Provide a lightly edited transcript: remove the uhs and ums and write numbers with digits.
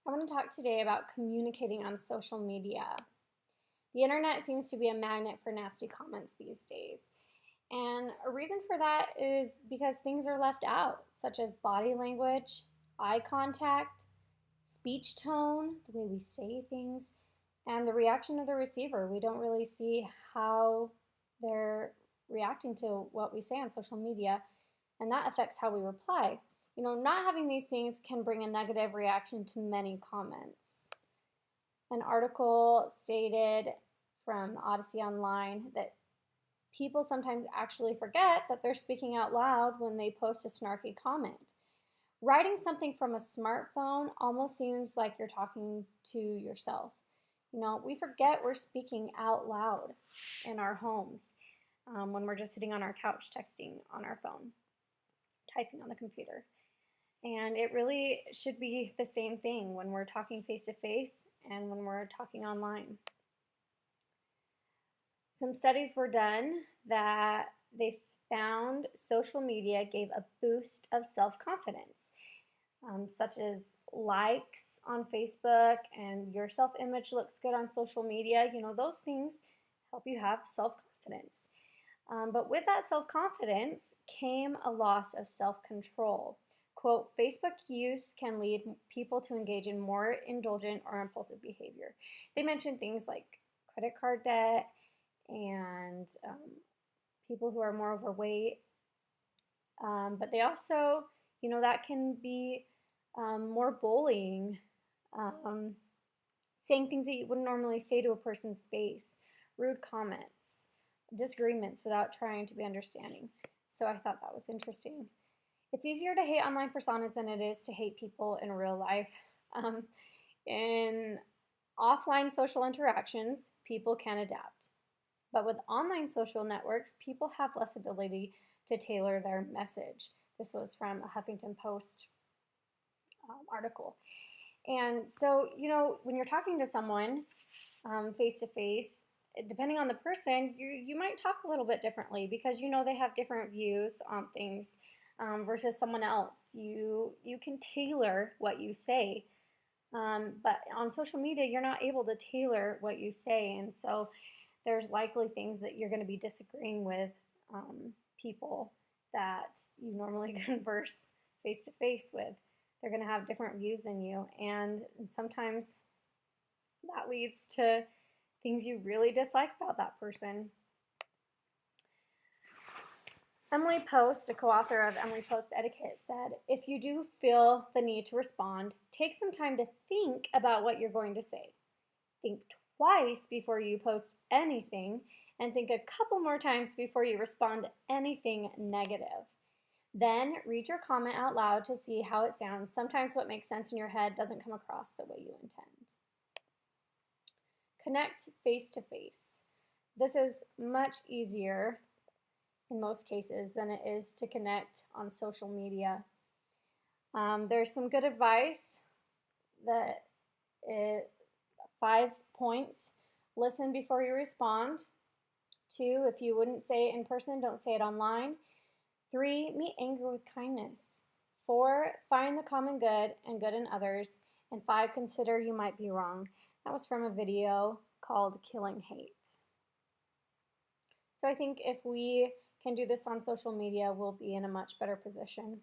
I want to talk today about communicating on social media. The internet seems to be a magnet for nasty comments these days. And a reason for that is because things are left out, such as body language, eye contact, speech tone, the way we say things, and the reaction of the receiver. We don't really see how they're reacting to what we say on social media, and that affects how we reply. Not having these things can bring a negative reaction to many comments. An article stated from Odyssey Online that people sometimes actually forget that they're speaking out loud when they post a snarky comment. Writing something from a smartphone almost seems like you're talking to yourself. We forget we're speaking out loud in our homes when we're just sitting on our couch texting on our phone, typing on the computer. And it really should be the same thing when we're talking face to face and when we're talking online. Some studies were done that they found social media gave a boost of self-confidence, such as likes on Facebook and your self-image looks good on social media. Those things help you have self-confidence. But with that self-confidence came a loss of self-control. Quote, Facebook use can lead people to engage in more indulgent or impulsive behavior. They mentioned things like credit card debt and people who are more overweight. But they also, that can be more bullying, saying things that you wouldn't normally say to a person's face, rude comments, disagreements without trying to be understanding. So I thought that was interesting. It's easier to hate online personas than it is to hate people in real life. In offline social interactions, people can adapt. But with online social networks, people have less ability to tailor their message. This was from a Huffington Post article. And so, when you're talking to someone face to face, depending on the person, you might talk a little bit differently because they have different views on things versus someone else. You can tailor what you say, but on social media, you're not able to tailor what you say, and so there's likely things that you're going to be disagreeing with people that you normally converse face to face with. They're going to have different views than you, and sometimes that leads to things you really dislike about that person. Emily Post, a co-author of Emily Post Etiquette, said, if you do feel the need to respond, take some time to think about what you're going to say. Think twice before you post anything, and think a couple more times before you respond to anything negative. Then read your comment out loud to see how it sounds. Sometimes what makes sense in your head doesn't come across the way you intend. Connect face to face. This is much easier in most cases than it is to connect on social media. There's some good advice that 5 points. Listen before you respond. 2, if you wouldn't say it in person, don't say it online. 3, meet anger with kindness. 4, find the common good and good in others. And 5, consider you might be wrong. That was from a video called Killing Hate. So I think if we can do this on social media, we'll be in a much better position.